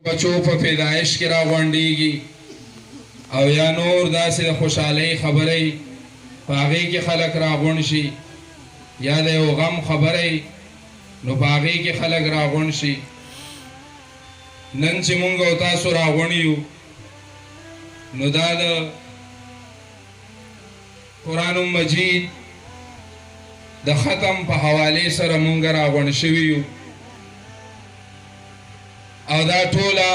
بچو په پیدایش کې راغونډېږي او یا نور داسې د خوشحالۍ خبرې په هغې کې خلک راغونډ شي یا د یو غم خبرې نو په هغې کې خلک راغونډ شي. نن چې مونږ او تاسو راغونډ یو نو دا د قرآن مجید د ختم په حوالې سره مونږ راغونډ شوي یو او دا ټوله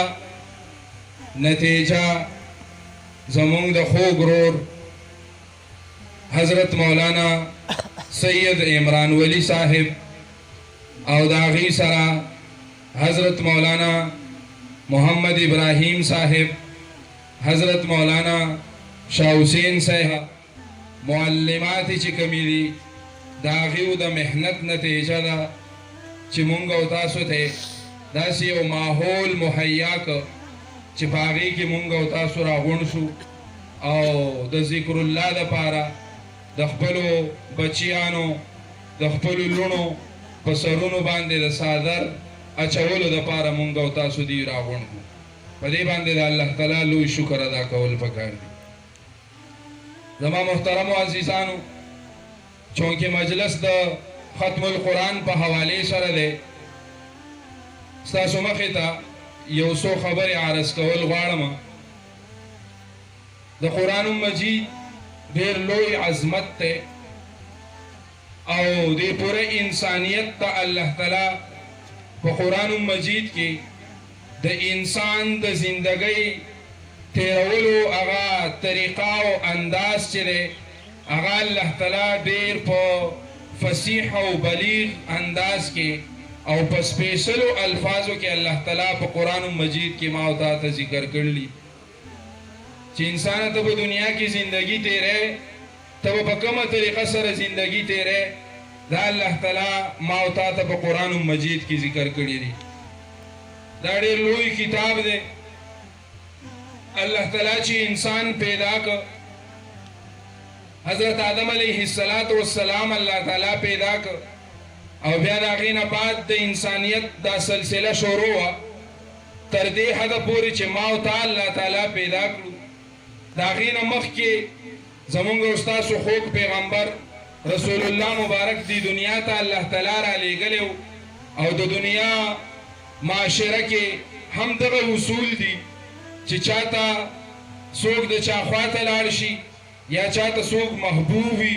نتیجه زمونږ د خوږ ورور حضرت مولانا سید عمران ولی صاحب او د هغې سره حضرت مولانا محمد ابراهیم صاحب، حضرت مولانا شاه حسین صاحب معلمات چې کومې دي د هغې د محنت نتیجه ده چې مونږ او تاسو ته داسې یو ماحول مهیا کړ چې په هغې کې مونږ او تاسو راغونډ شو او د ذکر الله دپاره د خپلو بچیانو د خپلو لوڼو په سرونو باندې د څادر اچولو دپاره مونږ او تاسو دې راغونډ کړو. په دې باندې د الله تعالی لوی شکر ادا کول پکار دي. زما محترمو عزیزانو، چونکې مجلس د ختم القرآن په حوالې سره دی، ستاسو مخې ته یو څو خبرې عرض کول غواړم. د قرآن مجید ډېر لوی عظمت دی او د پوره انسانیت ته الله تعالی په قرآن مجید کې د انسان د زندګۍ تیرولو هغه طریقه او انداز چې دی هغه الله تعالی ډېر په فصیح او بلیغ انداز کې او په سپیشلو الفاظو کې الله تعالی په قرآن مجید کې ما او تا ته ذکر کړلی چې انسان ته په دنیا کې زندگی تیرې ته په کومه طریقه سره زندگی تیرې دا الله تعالی ما او تا ته په قرآن مجید کې ذکر کړی دی. دا ډېر لوی کتاب دی. الله تعالی چې انسان پیدا کړ، حضرت آدم علیه السلام الله تعالی پیدا کړ او بیا د هغې نه بعد د انسانیت دا سلسله شروع وه تر دې حده پورې چې ما او تا الله تعالی پیدا کړو. د هغې نه مخکې زمونږ او ستاسو خوږ پیغمبر رسول الله مبارک دی دنیا ته الله تعالی را لېږلی او د دنیا معاشره کې هم دغه اصول دي چې چاته څوک د چا خواته لاړ شي یا چاته څوک محبوب وي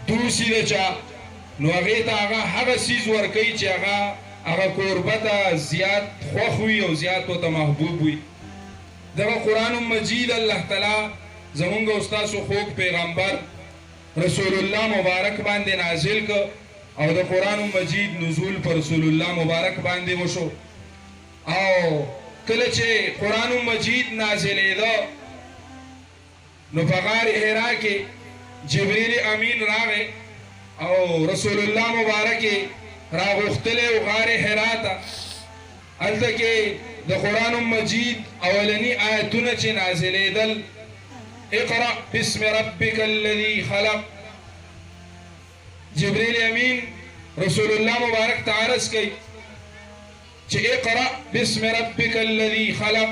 دوسي د چا نو هغې ته هغه څیز ورکوي چې هغه کوربه ته زیات خوښ وي او زیات ورته محبوب وي. دغه قرآن مجید الله تعالی زمونږ او ستاسو خوږ پیغمبر رسول الله مبارک باندې نازل کړ او د قرآن مجید نزول پر رسول الله مبارک باندې وشو. او کله چې قرآن مجید نازلېده نو په غار حرا کې جبریل امین راغی او رسول الله مبارک راغوښتلی و غار حرا ته. هلته کې د قرآن مجید اولني آیتونه چې نازلېدل اقرأ باسم ربک الذي خلق. جبریل امین رسول الله مبارک ته عرض کوي چې اقرأ باسم ربک الذي خلق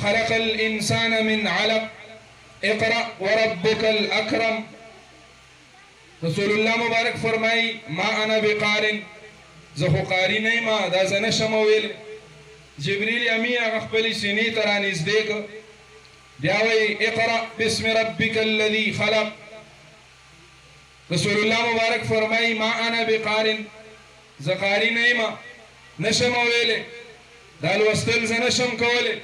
خلق الانسان من علق اقرأ وربک الاکرم. رسول الله مبارک فرمایي ما انا بقارٍ، زه خو قاري نه یم، دا زه نشم ویلی. جبریل امین هغه خپلې سینې ته رانږدې کړ، بیا وایي اقرأ باسم ربک الذي خلق. رسول الله مبارک فرمایي ما انا بقارٍ، زه قاري نه یم، نشم ویلی، دا لوستل زه نشم کولی.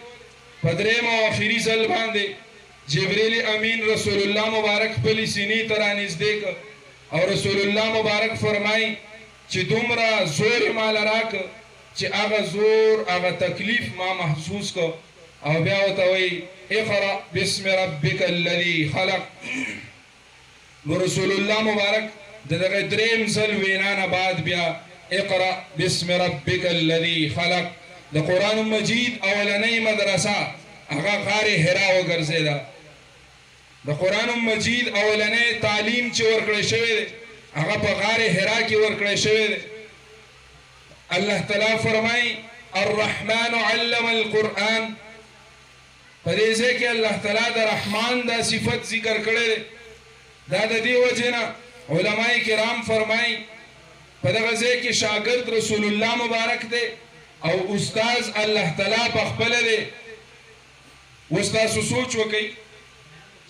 په درېیم او آخري ځل باندې جبریل امین رسول الله مبارک خپلې سینې ته رانږدې کړ او رسول الله مبارک فرمایي چې دومره زور یې ماله راکړ چې هغه زور هغه تکلیف ما محسوس کړ او بیا ورته وایي اقرأ باسم ربک الذي خلق. نو رسول الله مبارک د دغه درېیم ځل وینا نه بعد بیا اقرأ باسم ربک الذي خلق د قرآن مجید اولنۍ مدرسه هغه غار حرا وګرځېده. د قرآن مجید اولنۍ تعلیم چې ورکړی شوی دی هغه په غار حرا کې ورکړی شوی دی. الله تعالی فرمایي الرحمن علم القرآن. په دې ځای کې الله تعالی د رحمان دا صفت ذکر کړی دی. دا د دې وجې نه علماء کرام فرمایي په دغه ځای کې شاګرد رسول الله مبارک دی او استاد الله تعالی په خپله دی. اوس تاسو سوچ وکئ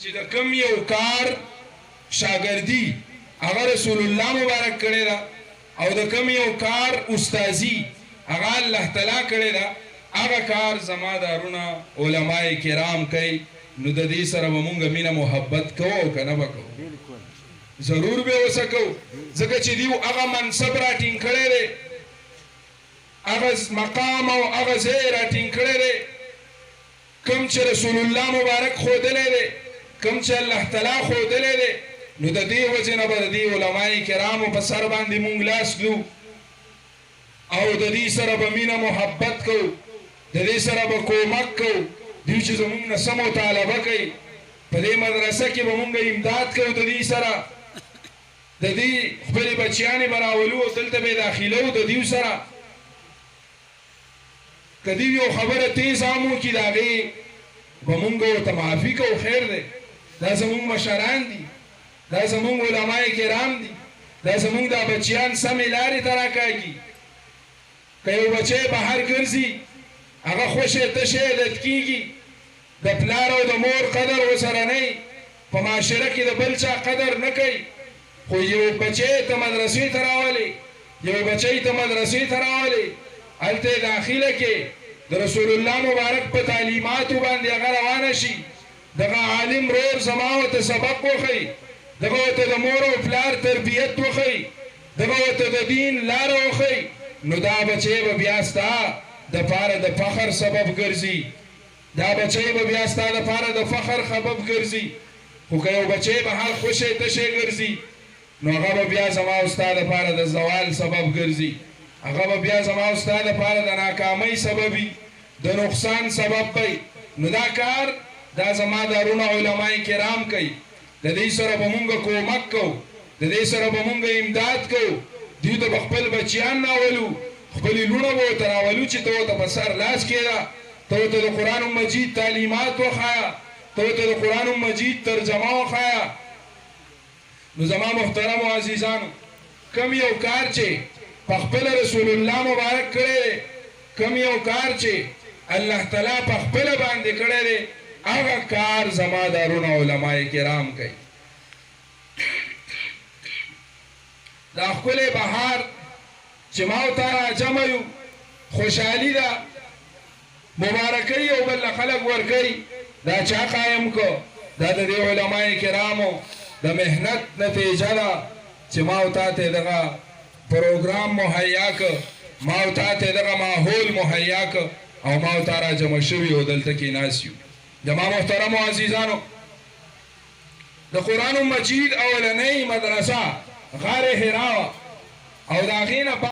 چې د کوم یو کار شاګردي هغه رسول الله مبارک کړی ده او د کوم یو کار استازي هغه الله تعالی کړی ده، هغه کار زما دارونه علماء کرام کوي. نو د دې سره به مونږ مینه محبت کوو که نه به کوو؟ ضرور به اوسه کوو، ځکه چې دیو هغه منصب را ټینګ کړی دی، هغه مقام او هغه ځای را ټینګ کړی دی کوم چې رسول الله مبارک ښودلی دی، کوم چې الله تعالی ښودلی دی. نو د دې وجې نه به د دې علماء کرامو په سر باندې مونږ لاس ږدو او د دې سره به مینه محبت کوو، د دې سره به کومک کوو. دوی چې زمونږ نه څه مطالبه کوي په دې مدرسه کې به مونږ امداد کوو، د دې سره د دې خپلې بچیانې به راولو او دلته به یې داخلوو د دوی سره. که دوی یو خبره تیز هم وکړي د هغې به مونږ ورته معافي کوو، خیر دی. دا زمونږ مشران دي، دا زمونږ علماء کرام دي، دا زمونږ دا بچیان سمې لارې ته راکاږي. که یو بچی بهر ګرځي هغه خوشی تشی عادت کېږي، د پلار او د مور قدر ورسره نه وي، په معاشره کې د بل چا قدر نه کوي. خو یو بچی ته مدرسې ته راولي، یو بچی ته مدرسې ته راولي، هلته یې داخله کې د رسول الله مبارک په تعلیماتو باندې هغه روانه شي. دغه عالم رور زما ورته سبق وښیي، دغه ورته د مور او پلار تربیت وښیي، دغه ورته د دین لاره وښیي. نو دا بچی به بیا ستا دپاره د فخر سبب ګرځي، دا بچی به بیا ستا دپاره د فخر سبب ګرځي. خو که یو بچی به هر خوشی تشی ګرځي نو هغه به بیا زما او ستا دپاره د زوال سبب ګرځي، هغه به بیا زما او ستا دپاره د ناکامۍ سبب وي، د نقصان سبب وي. نو دا کار دا زما دارونه علماء کرام کوي. د دې سره به مونږ کومک کوو، د دې سره به مونږ امداد کوو. دوی ته به خپل بچیان راولو، خپلې لوڼه به ورته راولو چې ته ورته په سر لاس کېږده، ته ورته د قرآن مجید تعلیمات وښایه، ته ورته د قرآن مجید ترجمه وښایه. نو زما محترمو عزیزانو، کم یو کار چې په خپله رسول الله مبارک کړی دی، کم یو کار چې الله تعالی په خپله باندې کړی دی، هغه کار زما دارونه علماء کرام کوي. دا ښکلی بهار چې ما او تا را جمع یو، خوشحالي ده، مبارکۍ یو بل له خلک ورکوي. دا چا قایم کو؟ دا د دې علماء کرامو د محنت نتیجه ده چې ما او تا ته دغه پروګرام مهیا که، ما او تا ته دغه ماحول مهیا که او ما او تا را جمع شوي او دلته کې ناست یو. زما محترمو عزیزانو، د قرآن مجید اولنۍ مدرسه غار حرا او د هغې نه